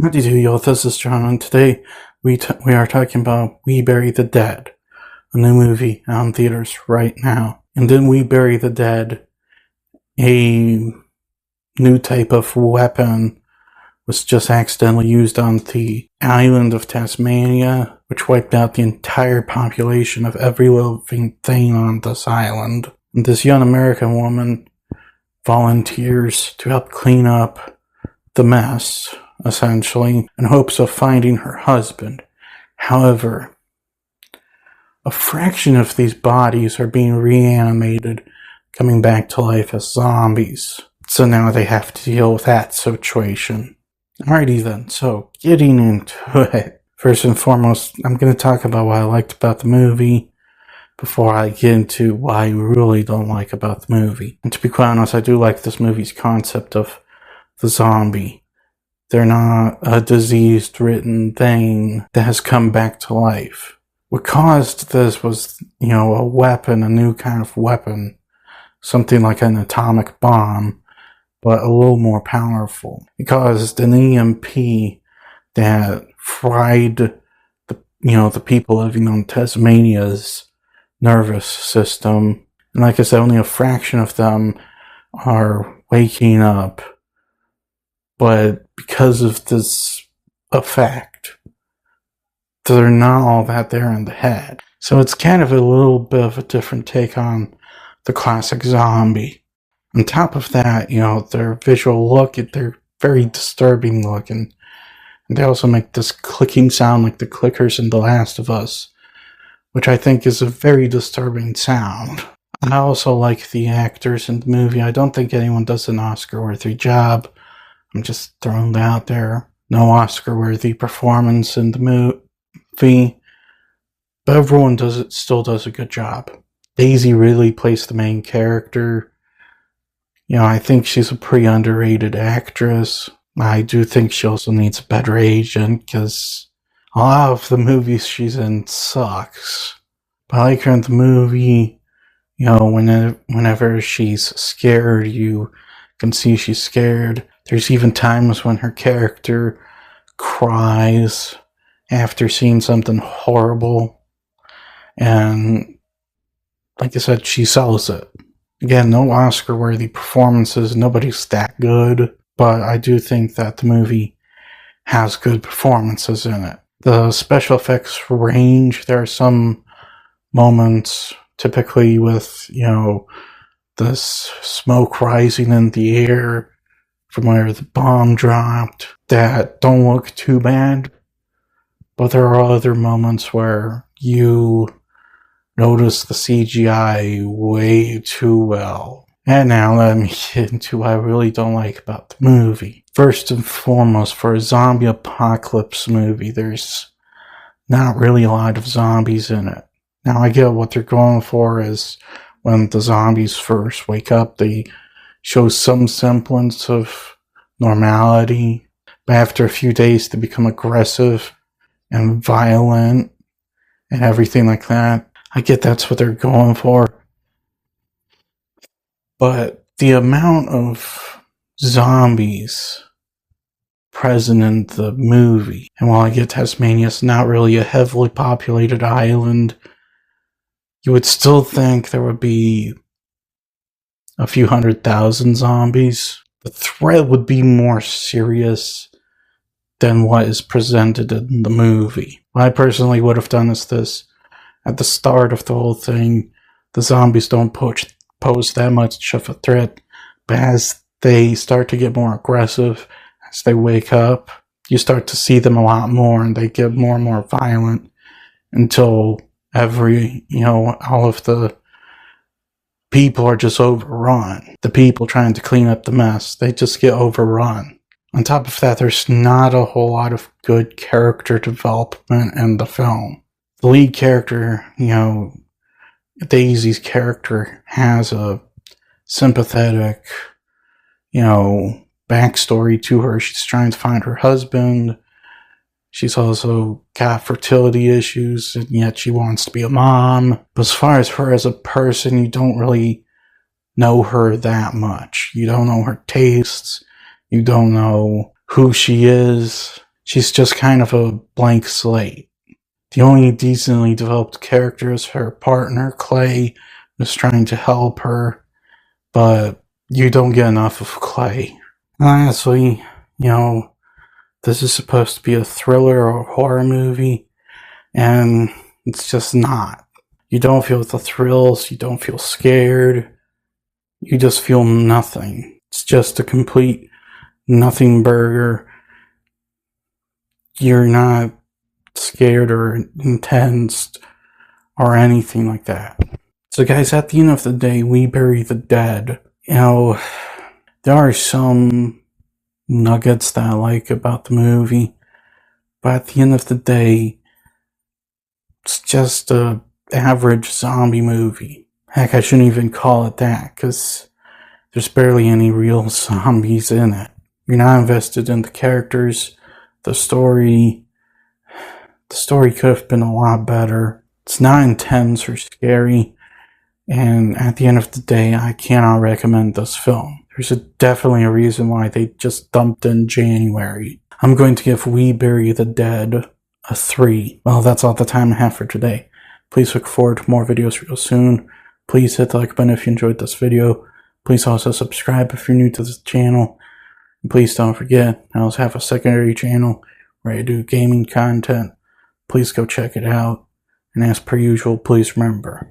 How do you do, y'all? This is John, and today we are talking about We Bury the Dead, a new movie out in theaters right now. And in We Bury the Dead, a new type of weapon was just accidentally used on the island of Tasmania, which wiped out the entire population of every living thing on this island. And this young American woman volunteers to help clean up the mess, essentially, in hopes of finding her husband. However, a fraction of these bodies are being reanimated, coming back to life as zombies. So now they have to deal with that situation. Alrighty then, so getting into it. First and foremost, I'm going to talk about what I liked about the movie before I get into what I really don't like about the movie. And to be quite honest, I do like this movie's concept of the zombie. They're not a disease-ridden thing that has come back to life. What caused this was, a weapon, a new kind of weapon. Something like an atomic bomb, but a little more powerful. It caused an EMP that fried the people living on Tasmania's nervous system. And like I said, only a fraction of them are waking up. But because of this effect, they're not all that there in the head. So it's kind of a little bit of a different take on the classic zombie. On top of that, their visual look, they're very disturbing looking. And they also make this clicking sound like the clickers in The Last of Us, which I think is a very disturbing sound. I also like the actors in the movie. I don't think anyone does an Oscar-worthy job. I'm just throwing that out there. No Oscar-worthy performance in the movie, but everyone still does a good job. Daisy Ridley plays the main character. I think she's a pretty underrated actress. I do think she also needs a better agent, because a lot of the movies she's in sucks. But I like her in the movie. Whenever she's scared, you can see she's scared. There's even times when her character cries after seeing something horrible. And like I said, she sells it. Again, no Oscar-worthy performances. Nobody's that good. But I do think that the movie has good performances in it. The special effects range. There are some moments, typically with, this smoke rising in the air from where the bomb dropped, that don't look too bad. But there are other moments where you notice the CGI way too well. And now let me get into what I really don't like about the movie. First and foremost, for a zombie apocalypse movie, there's not really a lot of zombies in it. Now I get what they're going for is when the zombies first wake up, they show some semblance of normality, but after a few days they become aggressive and violent and everything like that. I get that's what they're going for, but the amount of zombies present in the movie, and while I get Tasmania's not really a heavily populated island, you would still think there would be a few 100,000 zombies. The threat would be more serious than what is presented in the movie. What I personally would have done is this. At the start of the whole thing, the zombies don't pose that much of a threat, but as they start to get more aggressive, as they wake up, you start to see them a lot more, and they get more and more violent until all of the people are just overrun. The people trying to clean up the mess, they just get overrun. On top of that, there's not a whole lot of good character development in the film. The lead character, Daisy's character, has a sympathetic, backstory to her. She's trying to find her husband. She's also got fertility issues, and yet she wants to be a mom. But as far as her as a person, you don't really know her that much. You don't know her tastes. You don't know who she is. she's just kind of a blank slate. The only decently developed character is her partner, Clay, who's trying to help her, but you don't get enough of Clay. Lastly, this is supposed to be a thriller or horror movie, and it's just not. You don't feel the thrills, you don't feel scared, you just feel nothing. It's just a complete nothing burger. You're not scared or intense or anything like that. So guys, at the end of the day, We Bury the Dead. There are some nuggets that I like about the movie, but at the end of the day, it's just a average zombie movie. Heck, I shouldn't even call it that, because there's barely any real zombies in it. You're not invested in the characters, the story. The story could have been a lot better. It's not intense or scary, and at the end of the day, I cannot recommend this film. There's definitely a reason why they just dumped in January. I'm going to give We Bury the Dead a 3. Well, that's all the time I have for today. Please look forward to more videos real soon. Please hit the like button if you enjoyed this video. Please also subscribe if you're new to this channel. And please don't forget, I also have a secondary channel where I do gaming content. Please go check it out. And as per usual, please remember,